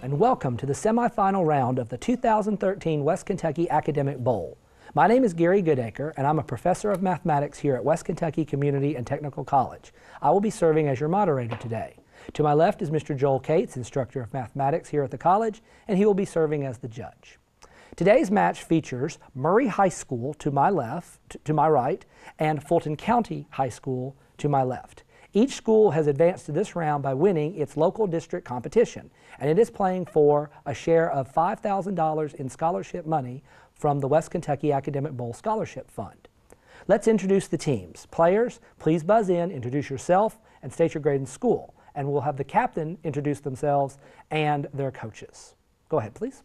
and welcome to the semifinal round of the 2013 West Kentucky Academic Bowl. My name is Gary Goodacre, and I'm a professor of mathematics here at West Kentucky Community and Technical College. I will be serving as your moderator today. To my left is Mr. Joel Cates, instructor of mathematics here at the college, and he will be serving as the judge. Today's match features Murray High School to my right, and Fulton County High School to my left. Each school has advanced to this round by winning its local district competition, and it is playing for a share of $5,000 in scholarship money from the West Kentucky Academic Bowl Scholarship Fund. Let's introduce the teams. Players, please buzz in, introduce yourself, and state your grade and school, and we'll have the captain introduce themselves and their coaches. Go ahead, please.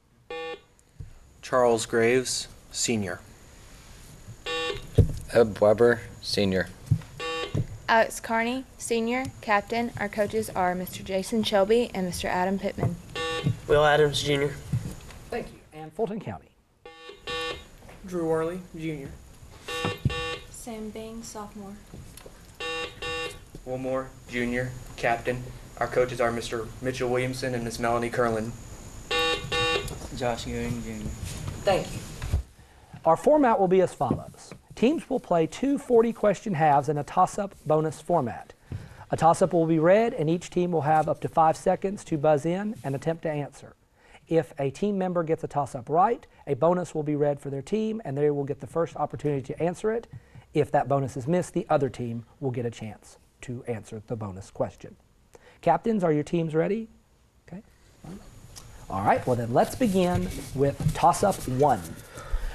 Charles Graves, Senior. Eb Weber, Senior. Alex Carney, Senior, Captain. Our coaches are Mr. Jason Shelby and Mr. Adam Pittman. Will Adams, Jr. Thank you. And Fulton County. Drew Worley, Jr. Sam Bing, Sophomore. Wilmore, Junior, Captain. Our coaches are Mr. Mitchell Williamson and Miss Melanie Curlin. Josh Ewing, Jr. Thank you. Our format will be as follows. Teams will play two 40-question halves in a toss-up bonus format. A toss-up will be read, and each team will have up to 5 seconds to buzz in and attempt to answer. If a team member gets a toss-up right, a bonus will be read for their team, and they will get the first opportunity to answer it. If that bonus is missed, the other team will get a chance to answer the bonus question. Captains, are your teams ready? Okay. All right, well then let's begin with toss-up 1.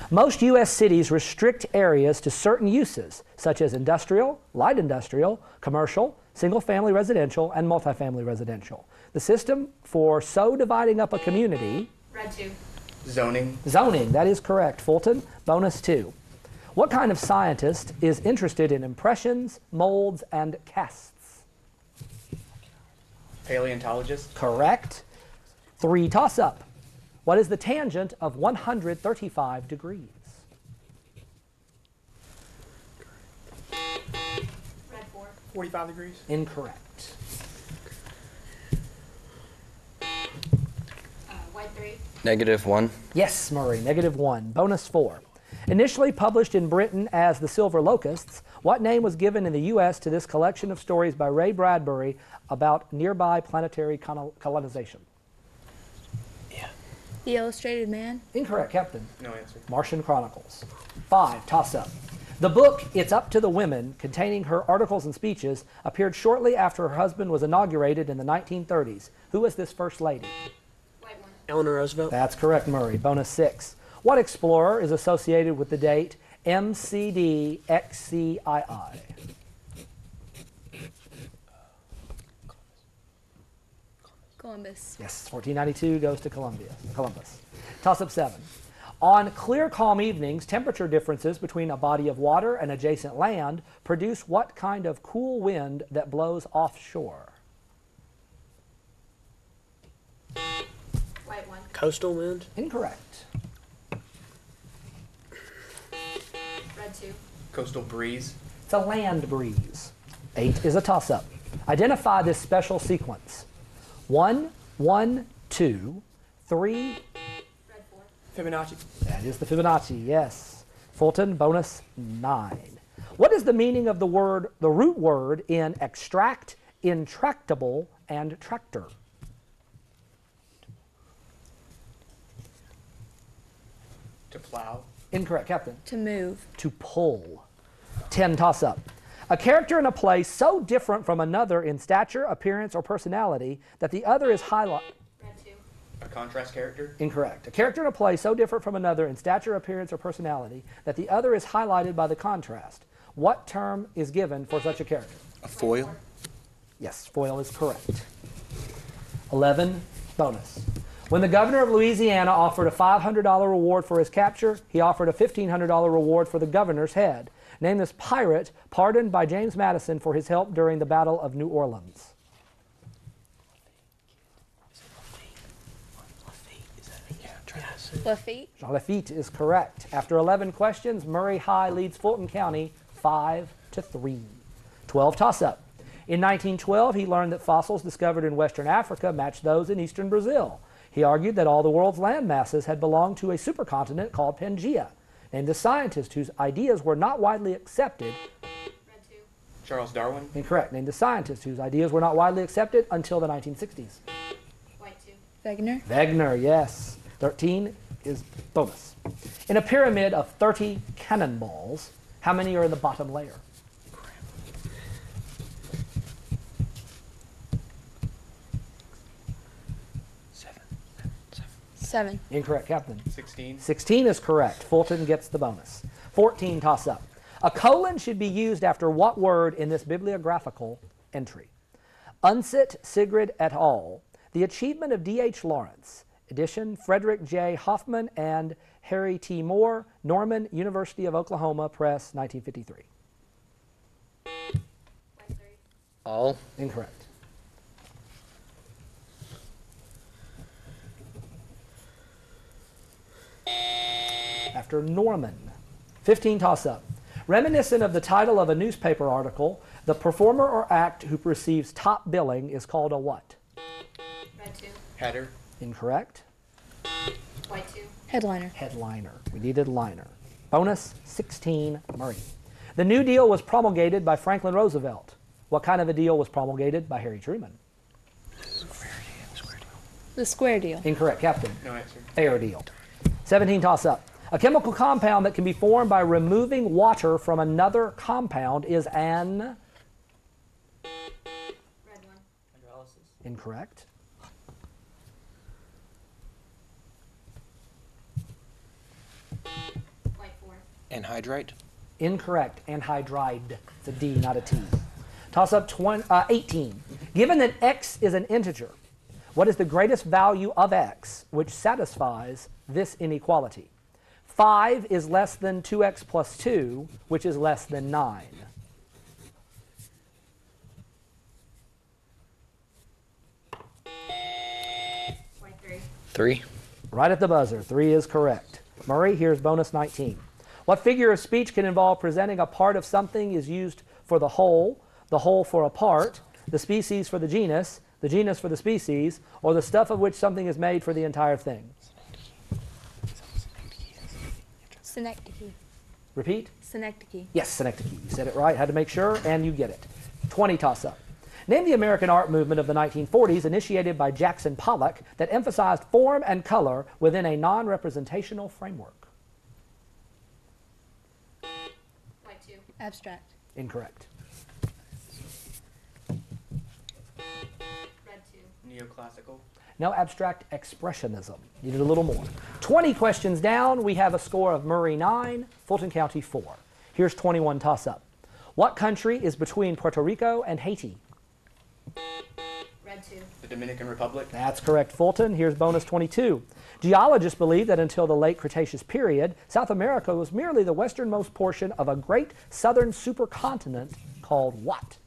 Most U.S. cities restrict areas to certain uses, such as industrial, light industrial, commercial, single-family residential, and multifamily residential. The system for so dividing up a community... Red 2. Zoning. Zoning, that is correct. Fulton, bonus 2. What kind of scientist is interested in impressions, molds, and casts? Paleontologist. Correct. 3 toss-up. What is the tangent of 135 degrees? Red 4. 45 degrees. Incorrect. White 3. -1. Yes, Murray, -1. Bonus 4. Initially published in Britain as The Silver Locusts, what name was given in the U.S. to this collection of stories by Ray Bradbury about nearby planetary colonization? The Illustrated Man. Incorrect, Captain. No answer. Martian Chronicles. 5, toss-up. The book, It's Up to the Women, containing her articles and speeches, appeared shortly after her husband was inaugurated in the 1930s. Who was this first lady? White 1. Eleanor Roosevelt. That's correct, Murray. Bonus 6. What explorer is associated with the date MCD-XCII? Columbus. Yes, 1492 goes to Columbus. Toss-up 7. On clear, calm evenings, temperature differences between a body of water and adjacent land produce what kind of cool wind that blows offshore? White 1. Coastal wind. Incorrect. Red 2. Coastal breeze. It's a land breeze. 8 is a toss-up. Identify this special sequence. 1, 1, 2, 3. Red 4. Fibonacci. That is the Fibonacci, yes. Fulton, bonus 9. What is the meaning of the root word in extract, intractable, and tractor? To plow. Incorrect, Captain. To move. To pull. 10 toss-up. A character in a play so different from another in stature, appearance, or personality that the other is highlighted. Red 2. A contrast character. Incorrect. A character in a play so different from another in stature, appearance, or personality that the other is highlighted by the contrast. What term is given for such a character? A foil. Yes, foil is correct. 11, bonus. When the governor of Louisiana offered a $500 reward for his capture, he offered a $1,500 reward for the governor's head. Name this pirate pardoned by James Madison for his help during the Battle of New Orleans. Lafitte. Jean Lafitte is correct. After 11 questions, Murray High leads Fulton County 5-3. 12 toss-up. In 1912, he learned that fossils discovered in Western Africa matched those in Eastern Brazil. He argued that all the world's land masses had belonged to a supercontinent called Pangaea. Name the scientist whose ideas were not widely accepted. Red 2. Charles Darwin. Incorrect. Name the scientist whose ideas were not widely accepted until the 1960s. White 2. Wegener. Wegener, yes. 13 is bonus. In a pyramid of 30 cannonballs, how many are in the bottom layer? Seven. Incorrect, Captain. 16. 16 is correct. Fulton gets the bonus. 14, toss up. A colon should be used after what word in this bibliographical entry? Unsit Sigrid et al. The Achievement of D.H. Lawrence. Edition Frederick J. Hoffman and Harry T. Moore. Norman, University of Oklahoma Press, 1953. White 3. All. Incorrect. After Norman. 15, toss up. Reminiscent of the title of a newspaper article, the performer or act who receives top billing is called a what? Red 2. Header. Incorrect. White 2. Headliner. Headliner. We needed liner. Bonus, 16, Murray. The New Deal was promulgated by Franklin Roosevelt. What kind of a deal was promulgated by Harry Truman? The square deal. Incorrect, Captain. No answer. Fair deal. 17, toss up. A chemical compound that can be formed by removing water from another compound is an... Red 1. Hydrolysis. Incorrect. White 4. Anhydrite. Incorrect. Anhydride. It's a D, not a T. Toss up 18. Given that x is an integer, what is the greatest value of x which satisfies this inequality? 5 is less than 2x plus 2, which is less than 9. White 3. 3. Right at the buzzer. 3 is correct. Murray, here's bonus 19. What figure of speech can involve presenting a part of something is used for the whole for a part, the species for the genus for the species, or the stuff of which something is made for the entire thing? Synecdoche. Repeat? Synecdoche. Yes, synecdoche. You said it right. Had to make sure, and you get it. 20, toss up. Name the American art movement of the 1940s initiated by Jackson Pollock that emphasized form and color within a non-representational framework. White 2. Abstract. Incorrect. Red 2. Neoclassical. No, abstract expressionism. Needed a little more. 20 questions down. We have a score of Murray 9, Fulton County 4. Here's 21, toss up. What country is between Puerto Rico and Haiti? Red 2. The Dominican Republic. That's correct, Fulton. Here's bonus 22. Geologists believe that until the late Cretaceous period, South America was merely the westernmost portion of a great southern supercontinent called what?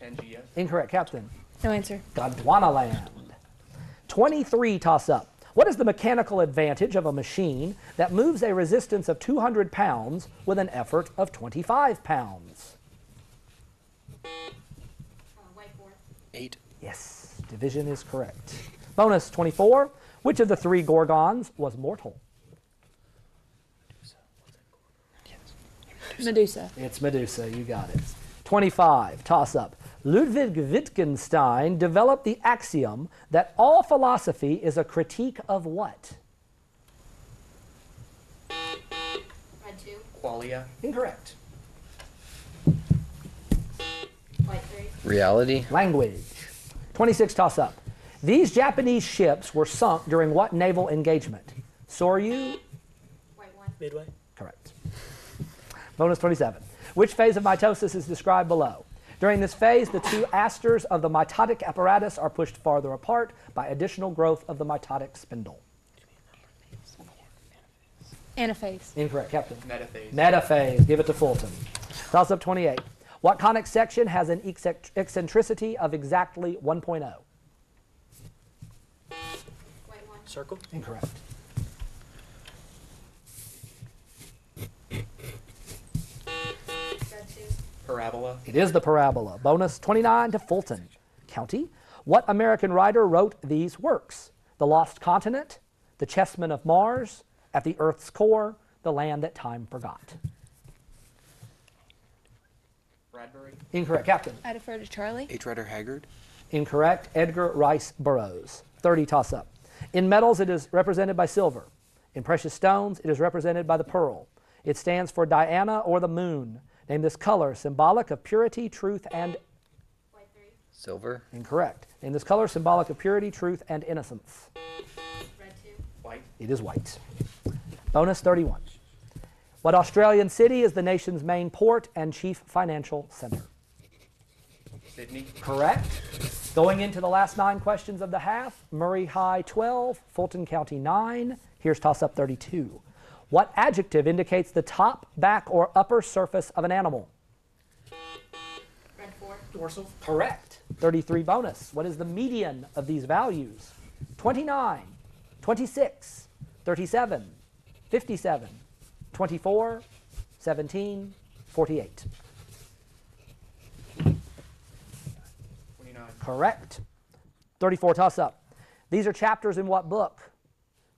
Pangaea. Incorrect, Captain. No answer. Gondwanaland. 23, toss up. What is the mechanical advantage of a machine that moves a resistance of 200 pounds with an effort of 25 pounds? White 4. 8. Yes, division is correct. Bonus 24. Which of the 3 Gorgons was mortal? Medusa. It's Medusa, you got it. 25, toss up. Ludwig Wittgenstein developed the axiom that all philosophy is a critique of what? Red 2. Qualia. Incorrect. White 3. Reality. Language. 26, toss up. These Japanese ships were sunk during what naval engagement? Soryu? White 1. Midway. Correct. Bonus 27. Which phase of mitosis is described below? During this phase, the 2 asters of the mitotic apparatus are pushed farther apart by additional growth of the mitotic spindle. Anaphase. Incorrect, Captain. Metaphase. Metaphase. Give it to Fulton. Toss up 28. What conic section has an eccentricity of exactly 1.0? White 1. Circle. Incorrect. Red 2. Parabola. It is the parabola. Bonus 29 to Fulton County. What American writer wrote these works? The Lost Continent, The Chessmen of Mars, At the Earth's Core, The Land That Time Forgot. Bradbury. Incorrect. Captain. I defer to Charlie. H. Rider Haggard. Incorrect. Edgar Rice Burroughs. 30 toss-up. In metals, it is represented by silver. In precious stones, it is represented by the pearl. It stands for Diana or the moon. Name this color, symbolic of purity, truth, and... White 3. Silver. Incorrect. Name this color, symbolic of purity, truth, and innocence. Red 2. White. It is white. Bonus 31. What Australian city is the nation's main port and chief financial center? Sydney. Correct. Going into the last 9 questions of the half, Murray High 12, Fulton County 9. Here's toss-up 32. What adjective indicates the top, back, or upper surface of an animal? Red 4. Dorsal. Correct. 33 bonus. What is the median of these values? 29, 26, 37, 57, 24, 17, 48. 29. Correct. 34 toss-up. These are chapters in what book?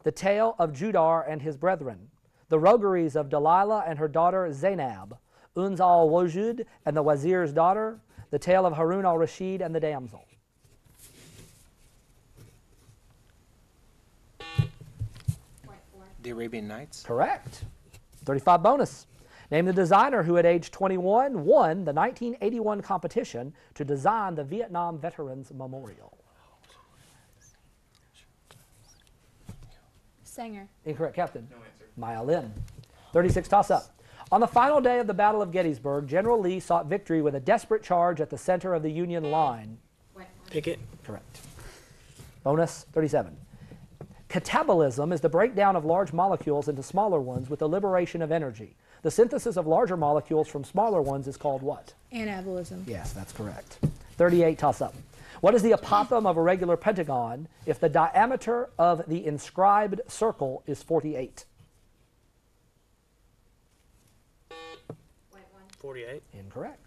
The Tale of Judar and His Brethren, The Rogueries of Delilah and Her Daughter Zainab, Uns al-Wujud and the Wazir's Daughter, The Tale of Harun al-Rashid and the Damsel. White 4. The Arabian Nights. Correct. 35 bonus. Name the designer who at age 21 won the 1981 competition to design the Vietnam Veterans Memorial. Sanger. Incorrect, Captain. No answer. Maya Lin. 36 toss-up. On the final day of the Battle of Gettysburg, General Lee sought victory with a desperate charge at the center of the Union line. White 1. Pickett. Correct. Bonus 37. Catabolism is the breakdown of large molecules into smaller ones with the liberation of energy. The synthesis of larger molecules from smaller ones is called what? Anabolism. Yes, that's correct. 38 toss-up. What is the apophthegm of a regular pentagon if the diameter of the inscribed circle is 48? White 1. 48. Incorrect.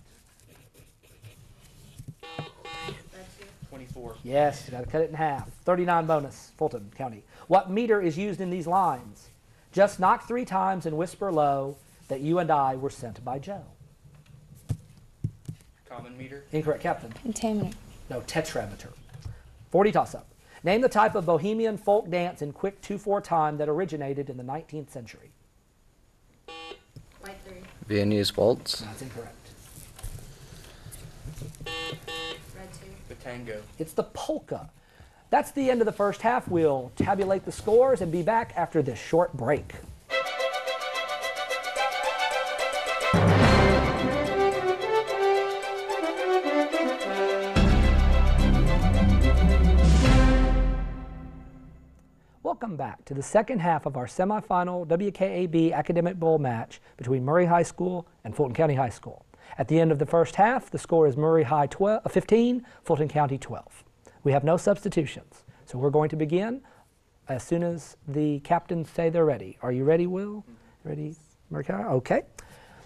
Red 2. 24. Yes, you got to cut it in half. 39 bonus, Fulton County. What meter is used in these lines? Just knock 3 times and whisper low that you and I were sent by Joe. Common meter. Incorrect, Captain. Pentameter. No, tetrameter. 40 toss-up. Name the type of Bohemian folk dance in quick 2/4 time that originated in the 19th century. White 3. Viennese Waltz. That's incorrect. Red 2. The tango. It's the polka. That's the end of the first half. We'll tabulate the scores and be back after this short break. Welcome back to the second half of our semifinal WKAB Academic Bowl match between Murray High School and Fulton County High School. At the end of the first half, the score is Murray High 15, Fulton County 12. We have no substitutions, so we're going to begin as soon as the captains say they're ready. Are you ready, Will? Ready, Murray High? Okay.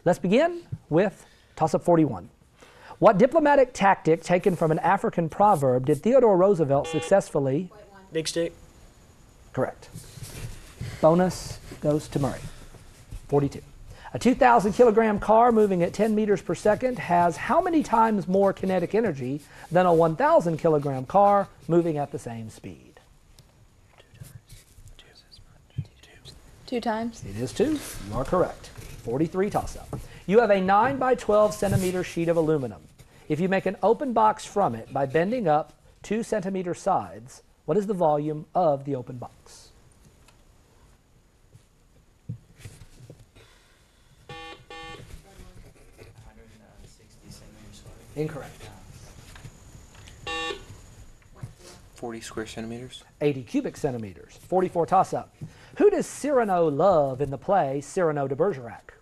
Let's begin with toss-up 41. What diplomatic tactic taken from an African proverb did Theodore Roosevelt successfully... White 1. Big stick. Correct. Bonus goes to Murray. 42. A 2,000 kilogram car moving at 10 meters per second has how many times more kinetic energy than a 1,000 kilogram car moving at the same speed? 2 times. It is 2. You are correct. 43 toss-up. You have a 9 by 12 centimeter sheet of aluminum. If you make an open box from it by bending up 2 centimeter sides, what is the volume of the open box? Incorrect. White 4. 40 square centimeters. 80 cubic centimeters. 44 toss-up. Who does Cyrano love in the play Cyrano de Bergerac?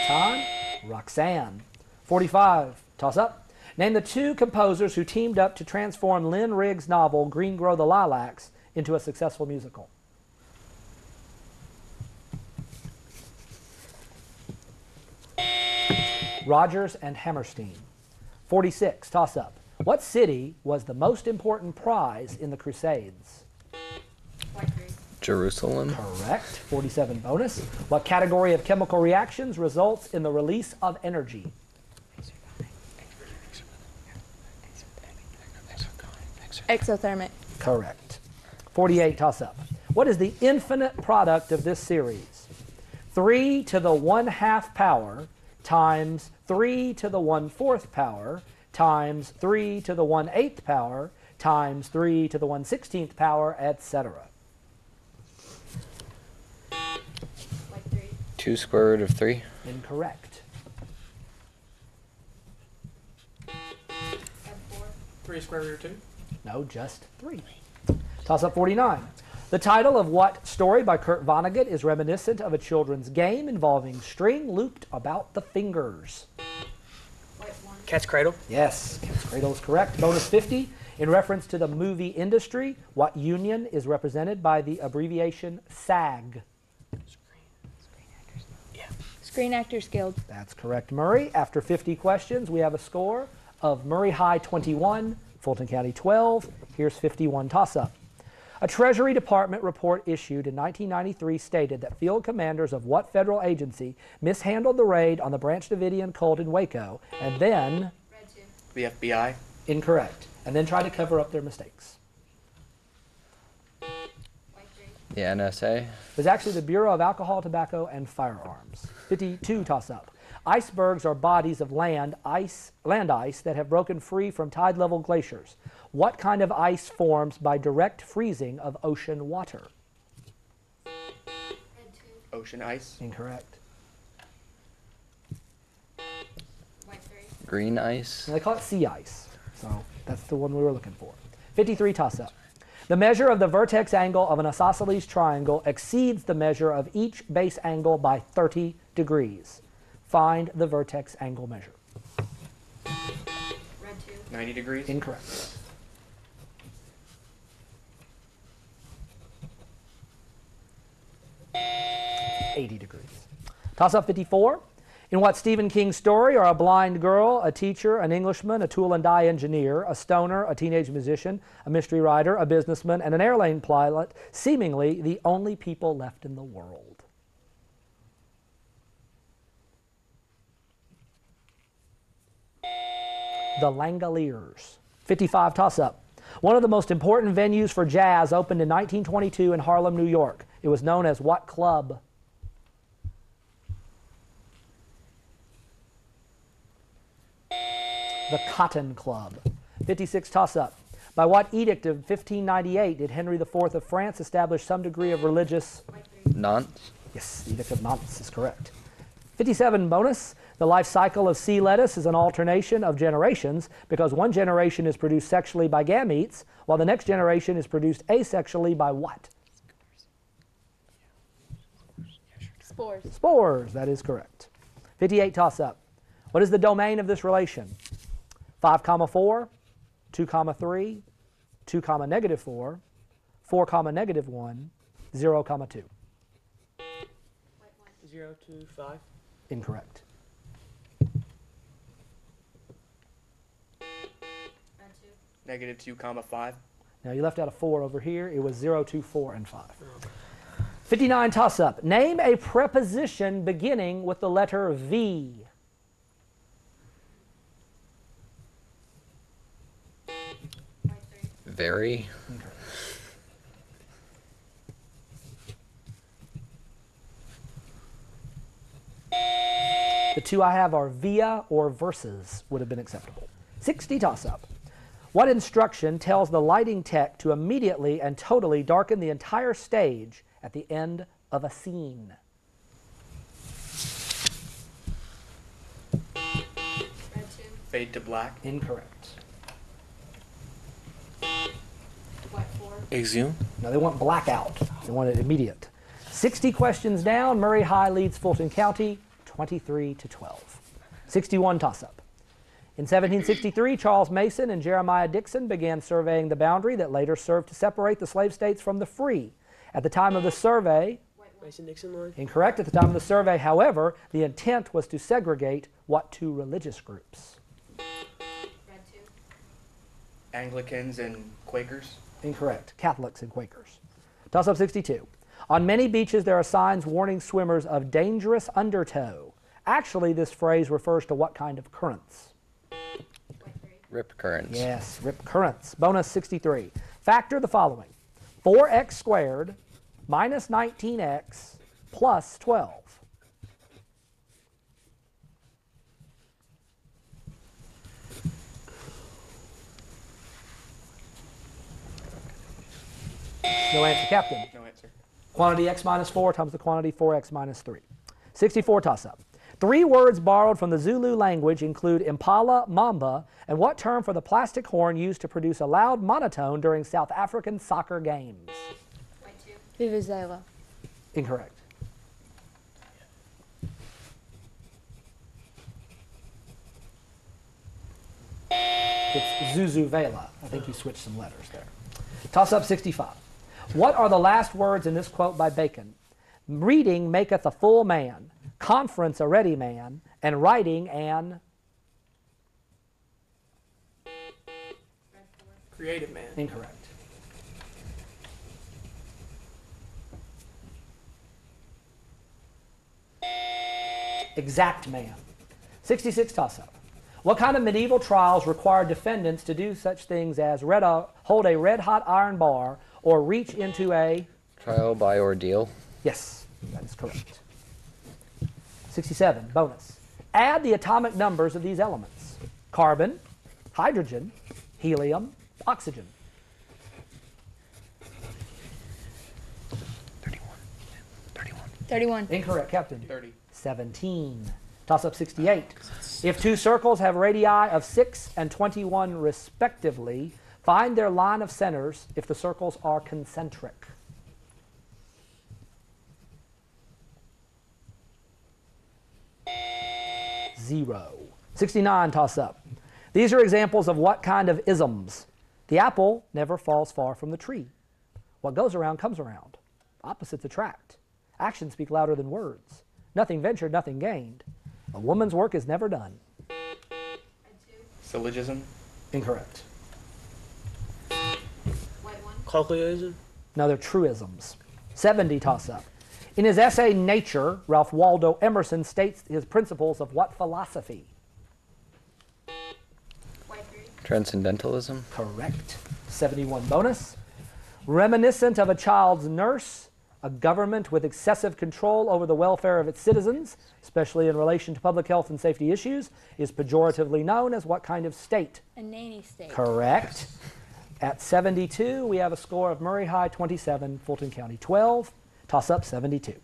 Time? Roxanne. 45. Toss-up. Name the 2 composers who teamed up to transform Lynn Riggs' novel Green Grow the Lilacs into a successful musical. Rogers and Hammerstein. 46, toss-up. What city was the most important prize in the Crusades? White 3. Jerusalem. Correct. 47, bonus. What category of chemical reactions results in the release of energy? Exothermic. Correct. 48, toss-up. What is the infinite product of this series? 3 to the 1/2 power times 3 to the 1/4 power times 3 to the 1/8 power times 3 to the 1/16 power, etc. White 3. 2 square root of 3. Incorrect. Red 4. 3 square root of 2. No, just 3. Toss-up 49. The title of what story by Kurt Vonnegut is reminiscent of a children's game involving string looped about the fingers? White 1. Cat's Cradle. Yes, Cat's Cradle is correct. Bonus 50. In reference to the movie industry, what union is represented by the abbreviation SAG? Screen Actors Guild. That's correct, Murray. After 50 questions, we have a score of Murray High 21, Fulton County 12. Here's 51 toss-up. A Treasury Department report issued in 1993 stated that field commanders of what federal agency mishandled the raid on the Branch Davidian cult in Waco and then, Red 2. The FBI. incorrect, and then tried to cover up their mistakes? White 3. The NSA. It was actually the Bureau of Alcohol, Tobacco, and Firearms. 52 toss-up. Icebergs are bodies of land ice that have broken free from tide-level glaciers. What kind of ice forms by direct freezing of ocean water? Red 2. Ocean ice. Incorrect. White 3. Green ice. And they call it sea ice, so that's the one we were looking for. 53 toss-up. The measure of the vertex angle of an isosceles triangle exceeds the measure of each base angle by 30 degrees. Find the vertex angle measure. Red 2. 90 degrees. Incorrect. $80 degrees. Toss-up 54. In what Stephen King story are a blind girl, a teacher, an Englishman, a tool and die engineer, a stoner, a teenage musician, a mystery writer, a businessman, and an airline pilot seemingly the only people left in the world? The Langoliers. 55 toss-up. One of the most important venues for jazz opened in 1922 in Harlem, New York. It was known as what club? The Cotton Club. 56 toss-up. By what edict of 1598 did Henry IV of France establish some degree of religious? White 3. Nantes. Yes, the Edict of Nantes is correct. 57 bonus. The life cycle of sea lettuce is an alternation of generations because one generation is produced sexually by gametes, while the next generation is produced asexually by what? Spores. Spores, that is correct. 58 toss-up. What is the domain of this relation? 5 comma 4, 2 comma 3, 2 comma negative 4, 4 comma negative 1, 0 comma 2. White 1. 0, 2, 5. Incorrect. Red 2. Negative 2 comma 5. Now you left out a 4 over here. It was 0, 2, 4, and 5. 59 toss-up. Name a preposition beginning with the letter V. White 3. Very. The two I have are via or versus would have been acceptable. 60 toss-up. What instruction tells the lighting tech to immediately and totally darken the entire stage at the end of a scene? Red 2. Fade to black. Incorrect. White 4. Exhume. Now they want blackout. They want it immediate. 60 questions down. Murray High leads Fulton County 23 to 12. 61 toss-up. In 1763, Charles Mason and Jeremiah Dixon began surveying the boundary that later served to separate the slave states from the free. At the time of the survey, White Mason-Dixon line. Incorrect at the time of the survey. However, the intent was to segregate what two religious groups? Red 2. Anglicans and Quakers. Incorrect. Catholics and Quakers. Toss-up 62. On many beaches, there are signs warning swimmers of dangerous undertow. Actually, this phrase refers to what kind of currents? White 3. Rip currents. Yes, rip currents. Bonus 63. Factor the following. 4x squared minus 19x plus 12. No answer, Captain. No answer. Quantity x minus 4 times the quantity 4x minus 3. 64 toss-up. 3 words borrowed from the Zulu language include impala, mamba, and what term for the plastic horn used to produce a loud monotone during South African soccer games? White 2. Vuvuzela. Incorrect. It's Zuzuvela. I think you switched some letters there. Toss-up 65. What are the last words in this quote by Bacon? Reading maketh a full man, conference a ready man, and writing an... Red 4. Creative man. Incorrect. Exact man. 66 toss-up. What kind of medieval trials required defendants to do such things as hold a red-hot iron bar or reach into a... Trial by ordeal. Yes, that is correct. 67, bonus. Add the atomic numbers of these elements. Carbon, hydrogen, helium, oxygen. 31. Incorrect, Captain. 30. 17. Toss-up 68. If two circles have radii of 6 and 21 respectively, find their line of centers if the circles are concentric. Zero. 69 toss-up. These are examples of what kind of isms? The apple never falls far from the tree. What goes around comes around. Opposites attract. Actions speak louder than words. Nothing ventured, nothing gained. A woman's work is never done. Red 2. Syllogism. Incorrect. White 1. Colloquialism. No, they're truisms. 70 toss-up. In his essay Nature, Ralph Waldo Emerson states his principles of what philosophy? White 3. Transcendentalism. Correct. 71 bonus. Reminiscent of a child's nurse, a government with excessive control over the welfare of its citizens, especially in relation to public health and safety issues, is pejoratively known as what kind of state? A nanny state. Correct. At 72, we have a score of Murray High 27, Fulton County 12. Toss-up 72.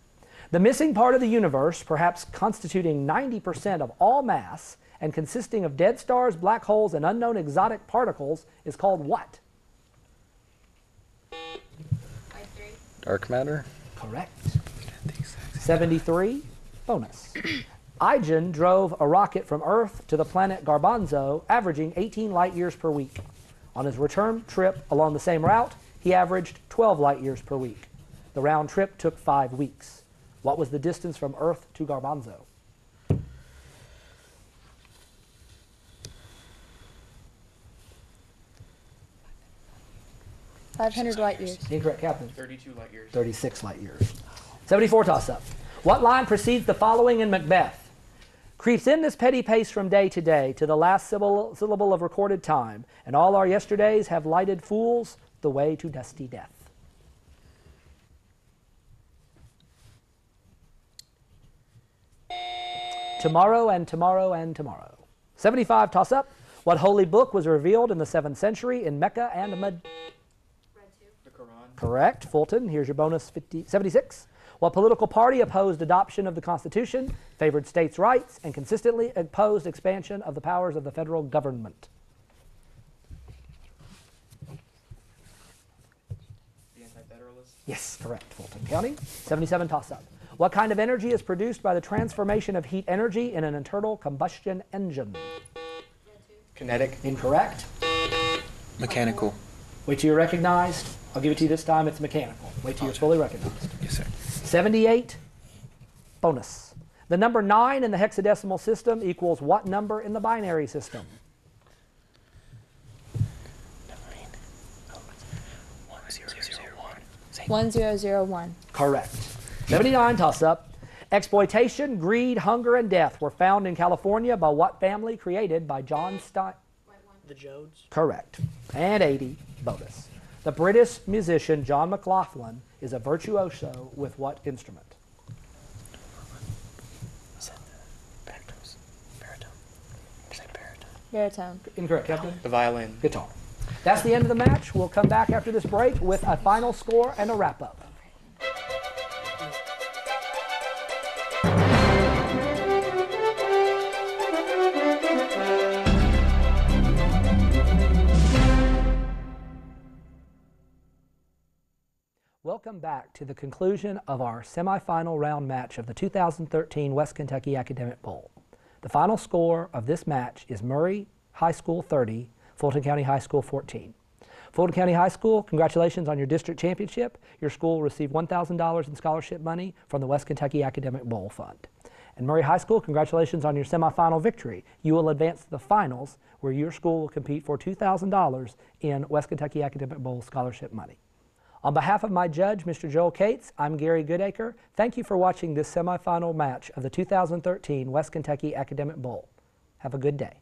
The missing part of the universe, perhaps constituting 90% of all mass and consisting of dead stars, black holes, and unknown exotic particles, is called what? White 3. Dark matter. Correct. 73, bonus. Ingen drove a rocket from Earth to the planet Garbanzo, averaging 18 light years per week. On his return trip along the same route, he averaged 12 light years per week. The round trip took 5 weeks. What was the distance from Earth to Garbanzo? 500 light years. Incorrect, Captain. 32 light years. 36 light years. 74 toss-up. What line precedes the following in Macbeth? Creeps in this petty pace from day to day to the last syllable of recorded time, and all our yesterdays have lighted fools the way to dusty death. Tomorrow and tomorrow and tomorrow. 75 toss-up. What holy book was revealed in the 7th century in Mecca and Red 2. The Quran. Correct. Fulton, here's your bonus 76. What political party opposed adoption of the Constitution, favored states' rights, and consistently opposed expansion of the powers of the federal government? The Anti-Federalists. Yes, correct. Fulton County. 77 toss-up. What kind of energy is produced by the transformation of heat energy in an internal combustion engine? Red 2. Kinetic. Incorrect. Mechanical. Wait till you're recognized. I'll give it to you this time. It's mechanical. Wait till you're fully recognized. Yes, sir. 78, bonus. The number 9 in the hexadecimal system equals what number in the binary system? 1001. Correct. 79, toss-up. Exploitation, greed, hunger, and death were found in California by what family created by John Stein? The Jodes. Correct. And 80, bonus. The British musician John McLaughlin is a virtuoso with what instrument? Baritone. Incorrect, Captain. The violin. Guitar. That's the end of the match. We'll come back after this break with a final score and a wrap-up. Welcome back to the conclusion of our semifinal round match of the 2013 West Kentucky Academic Bowl. The final score of this match is Murray High School 30, Fulton County High School 14. Fulton County High School, congratulations on your district championship. Your school will receive $1,000 in scholarship money from the West Kentucky Academic Bowl Fund. And Murray High School, congratulations on your semifinal victory. You will advance to the finals where your school will compete for $2,000 in West Kentucky Academic Bowl scholarship money. On behalf of my judge, Mr. Joel Cates, I'm Gary Goodacre. Thank you for watching this semifinal match of the 2013 West Kentucky Academic Bowl. Have a good day.